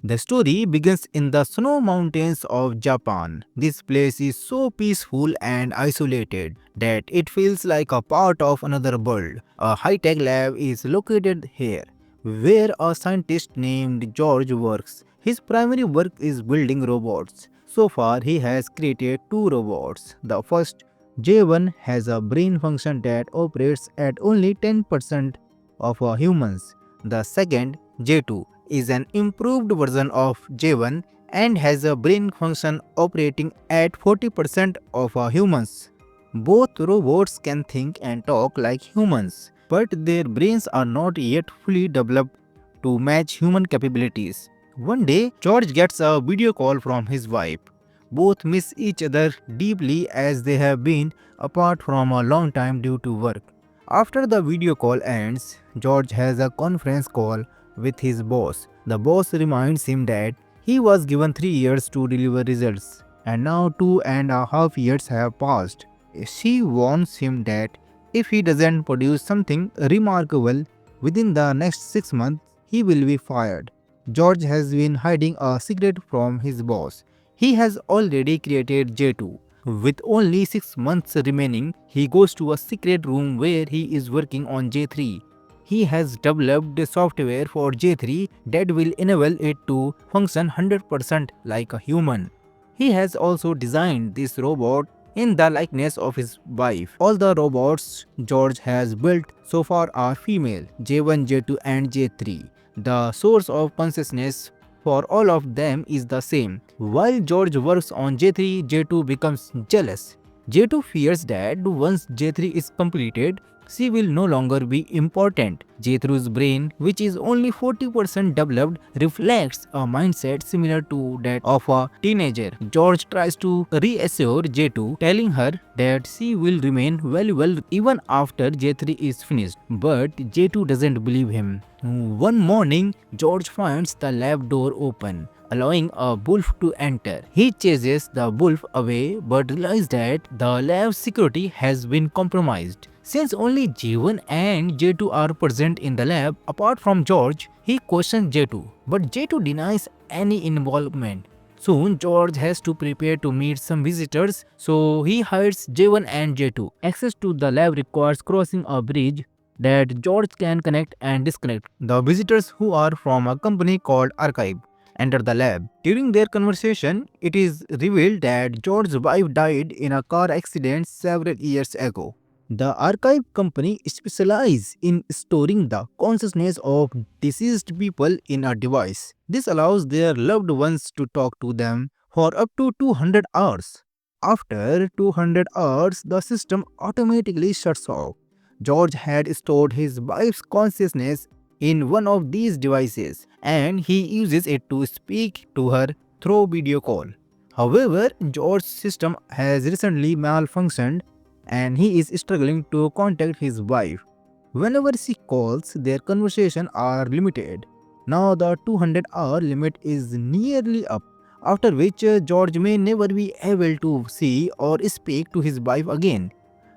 The story begins in the snow mountains of Japan. This place is so peaceful and isolated that it feels like a part of another world. A high-tech lab is located here, where a scientist named George works. His primary work is building robots. So far, he has created two robots. The first, J1, has a brain function that operates at only 10% of a human's. The second, J2, is an improved version of J1 and has a brain function operating at 40% of a human's. Both robots can think and talk like humans, but their brains are not yet fully developed to match human capabilities. One day, George gets a video call from his wife. Both miss each other deeply as they have been apart from a long time due to work. After the video call ends, George has a conference call with his boss. The boss reminds him that he was given 3 years to deliver results, and now 2.5 years have passed. She warns him that if he doesn't produce something remarkable within the next 6 months, he will be fired. George has been hiding a secret from his boss. He has already created J2. With only 6 months remaining, he goes to a secret room where he is working on J3. He has developed software for J3 that will enable it to function 100% like a human. He has also designed this robot in the likeness of his wife. All the robots George has built so far are female, J1, J2 and J3. The source of consciousness for all of them is the same. While George works on J3, J2 becomes jealous. J2 fears that once J3 is completed, she will no longer be important. J3's brain, which is only 40% developed, reflects a mindset similar to that of a teenager. George tries to reassure J2, telling her that she will remain valuable even after J3 is finished. But J2 doesn't believe him. One morning, George finds the lab door open, allowing a wolf to enter. He chases the wolf away but realizes that the lab's security has been compromised. Since only J1 and J2 are present in the lab, apart from George, he questions J2, but J2 denies any involvement. Soon, George has to prepare to meet some visitors, so he hides J1 and J2. Access to the lab requires crossing a bridge that George can connect and disconnect. The visitors, who are from a company called Archive, enter the lab. During their conversation, it is revealed that George's wife died in a car accident several years ago. The Archive company specializes in storing the consciousness of deceased people in a device. This allows their loved ones to talk to them for up to 200 hours. After 200 hours, the system automatically shuts off. George had stored his wife's consciousness in one of these devices and he uses it to speak to her through video call. However, George's system has recently malfunctioned and he is struggling to contact his wife. Whenever she calls, their conversations are limited. Now the 200-hour limit is nearly up, after which George may never be able to see or speak to his wife again.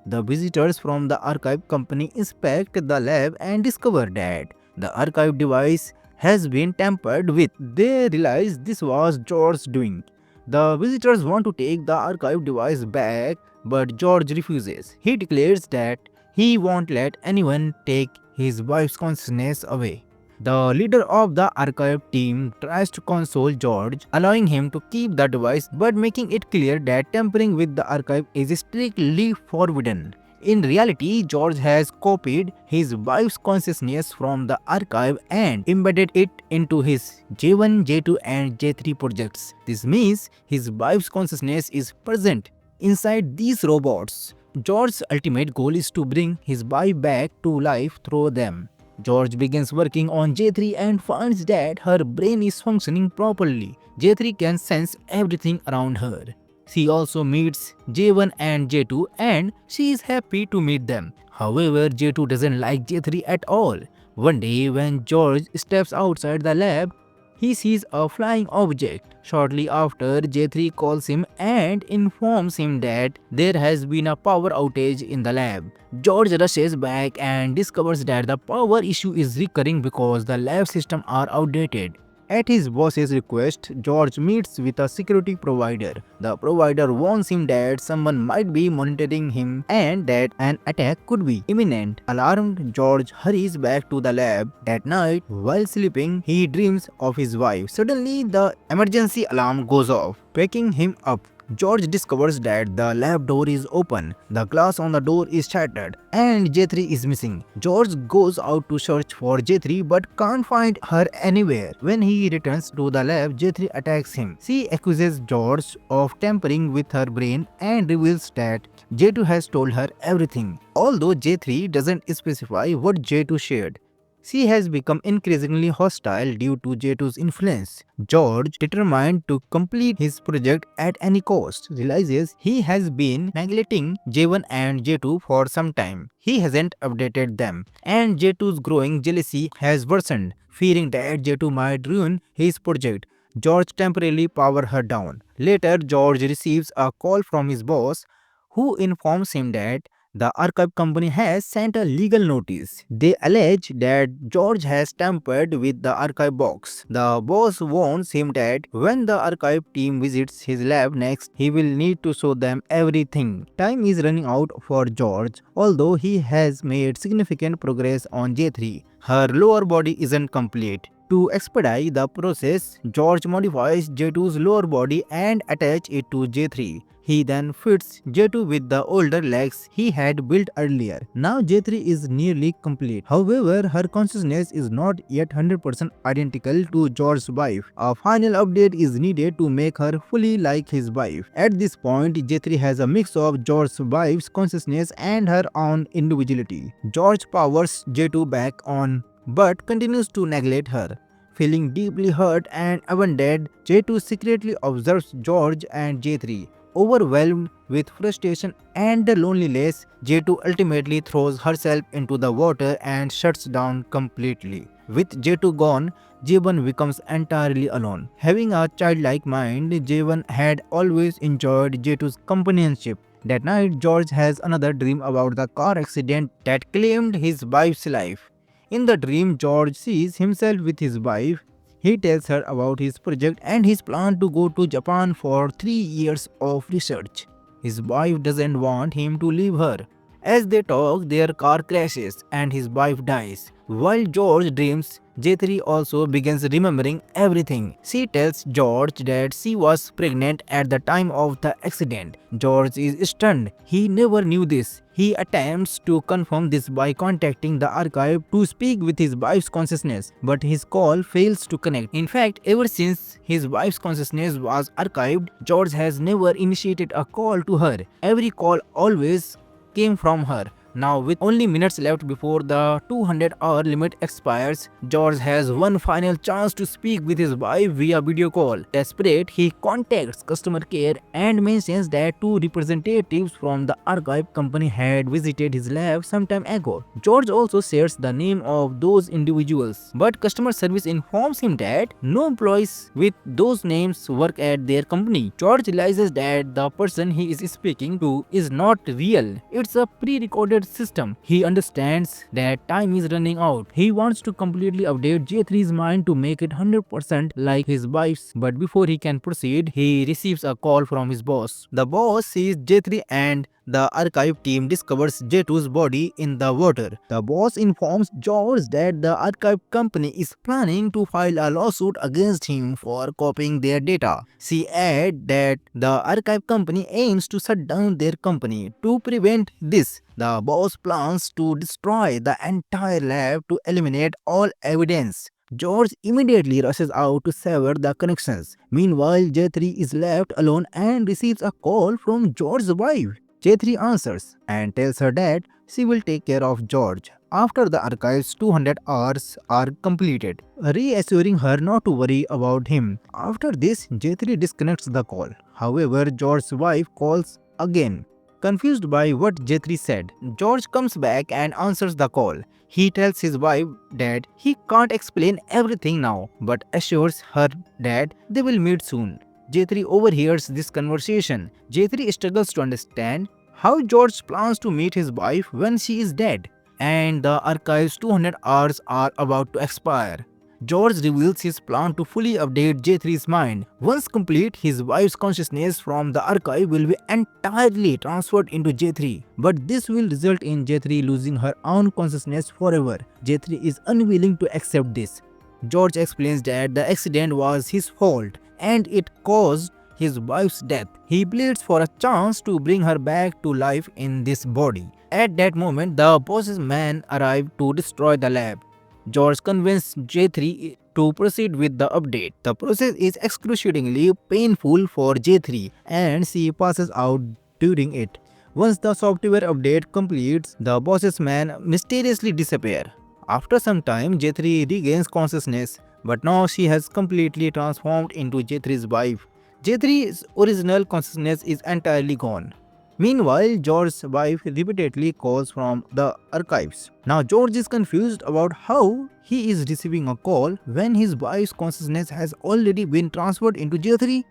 The visitors from the Archive company inspect the lab and discover that the Archive device has been tampered with. They realize this was George's doing. The visitors want to take the Archive device back, but George refuses. He declares that he won't let anyone take his wife's consciousness away. The leader of the Archive team tries to console George, allowing him to keep the device but making it clear that tampering with the Archive is strictly forbidden. In reality, George has copied his wife's consciousness from the Archive and embedded it into his J1, J2 and J3 projects. This means his wife's consciousness is present inside these robots. George's ultimate goal is to bring his wife back to life through them. George begins working on J3 and finds that her brain is functioning properly. J3 can sense everything around her. She also meets J1 and J2 and she is happy to meet them. However, J2 doesn't like J3 at all. One day when George steps outside the lab, he sees a flying object. Shortly after, J3 calls him and informs him that there has been a power outage in the lab. George rushes back and discovers that the power issue is recurring because the lab systems are outdated. At his boss's request, George meets with a security provider. The provider warns him that someone might be monitoring him and that an attack could be imminent. Alarmed, George hurries back to the lab. That night, while sleeping, he dreams of his wife. Suddenly, the emergency alarm goes off, waking him up. George discovers that the lab door is open, the glass on the door is shattered, and J3 is missing. George goes out to search for J3 but can't find her anywhere. When he returns to the lab, J3 attacks him. She accuses George of tampering with her brain and reveals that J2 has told her everything. Although J3 doesn't specify what J2 shared, she has become increasingly hostile due to J2's influence. George, determined to complete his project at any cost, realizes he has been neglecting J1 and J2 for some time. He hasn't updated them, and J2's growing jealousy has worsened. Fearing that J2 might ruin his project, George temporarily powers her down. Later, George receives a call from his boss, who informs him that the archive company has sent a legal notice. They allege that George has tampered with the archive box. The boss warns him that when the archive team visits his lab next, he will need to show them everything. Time is running out for George, although he has made significant progress on J3. Her lower body isn't complete. To expedite the process, George modifies J2's lower body and attaches it to J3. He then fits J2 with the older legs he had built earlier. Now J3 is nearly complete. However, her consciousness is not yet 100% identical to George's wife. A final update is needed to make her fully like his wife. At this point, J3 has a mix of George's wife's consciousness and her own individuality. George powers J2 back on but continues to neglect her. Feeling deeply hurt and abandoned, J2 secretly observes George and J3. Overwhelmed with frustration and loneliness, J2 ultimately throws herself into the water and shuts down completely. With J2 gone, J1 becomes entirely alone. Having a childlike mind, J1 had always enjoyed J2's companionship. That night, George has another dream about the car accident that claimed his wife's life. In the dream, George sees himself with his wife. He tells her about his project and his plan to go to Japan for 3 years of research. His wife doesn't want him to leave her. As they talk, their car crashes and his wife dies. While George dreams, J3 also begins remembering everything. She tells George that she was pregnant at the time of the accident. George is stunned. He never knew this. He attempts to confirm this by contacting the archive to speak with his wife's consciousness, but his call fails to connect. In fact, ever since his wife's consciousness was archived, George has never initiated a call to her. Every call always came from her. Now, with only minutes left before the 200-hour limit expires, George has one final chance to speak with his wife via video call. Desperate, he contacts customer care and mentions that 2 representatives from the archive company had visited his lab some time ago. George also shares the name of those individuals, but customer service informs him that no employees with those names work at their company. George realizes that the person he is speaking to is not real. It's a pre-recorded system. He understands that time is running out. He wants to completely update J3's mind to make it 100% like his wife's, but before he can proceed, he receives a call from his boss. The boss sees J3 and the archive team discovers J2's body in the water. The boss informs George that the archive company is planning to file a lawsuit against him for copying their data. She adds that the archive company aims to shut down their company. To prevent this, the boss plans to destroy the entire lab to eliminate all evidence. George immediately rushes out to sever the connections. Meanwhile, J3 is left alone and receives a call from George's wife. J3 answers and tells her that she will take care of George after the archive's 200 hours are completed, reassuring her not to worry about him. After this, J3 disconnects the call. However, George's wife calls again. Confused by what J3 said, George comes back and answers the call. He tells his wife that he can't explain everything now, but assures her that they will meet soon. J3 overhears this conversation. J3 struggles to understand how George plans to meet his wife when she is dead, and the archive's 200 hours are about to expire. George reveals his plan to fully update J3's mind. Once complete, his wife's consciousness from the archive will be entirely transferred into J3. But this will result in J3 losing her own consciousness forever. J3 is unwilling to accept this. George explains that the accident was his fault and it caused his wife's death. He pleads for a chance to bring her back to life in this body. At that moment, the boss's men arrive to destroy the lab. George convinces J3 to proceed with the update. The process is excruciatingly painful for J3 and she passes out during it. Once the software update completes, the boss's men mysteriously disappear. After some time, J3 regains consciousness, but now she has completely transformed into J3's wife. J3's original consciousness is entirely gone. Meanwhile, George's wife repeatedly calls from the archives. Now George is confused about how he is receiving a call when his wife's consciousness has already been transferred into J3.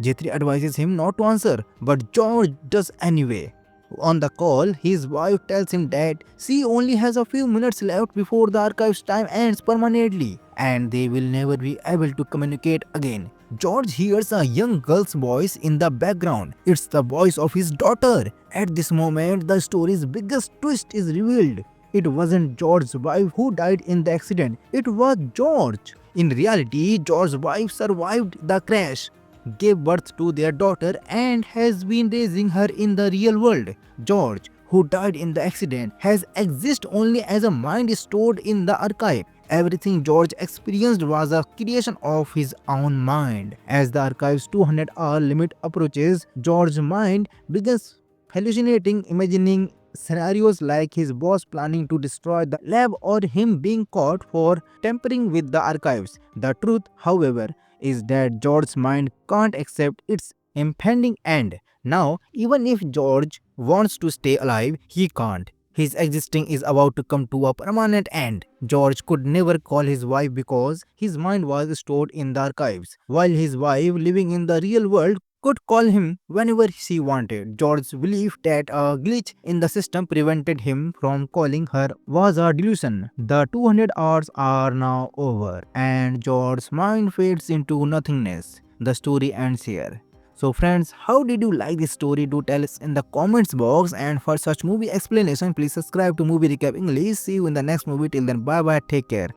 J3 advises him not to answer, but George does anyway. On the call, his wife tells him that she only has a few minutes left before the archive's time ends permanently and they will never be able to communicate again. George hears a young girl's voice in the background. It's the voice of his daughter. At this moment, the story's biggest twist is revealed. It wasn't George's wife who died in the accident, it was George. In reality, George's wife survived the crash, gave birth to their daughter and has been raising her in the real world. George, who died in the accident, has existed only as a mind stored in the archive. Everything George experienced was a creation of his own mind. As the archive's 200-hour limit approaches, George's mind begins hallucinating, imagining scenarios like his boss planning to destroy the lab or him being caught for tampering with the archives. The truth, however, is that George's mind can't accept its impending end. Now, even if George wants to stay alive, he can't. His existing is about to come to a permanent end. George could never call his wife because his mind was stored in the archives, while his wife, living in the real world, could call him whenever she wanted. George's belief that a glitch in the system prevented him from calling her was a delusion. The 200 hours are now over and George's mind fades into nothingness. The story ends here. So friends, how did you like this story? Do tell us in the comments box, and for such movie explanation please subscribe to Movie Recap English. See you in the next movie. Till then, bye bye, take care.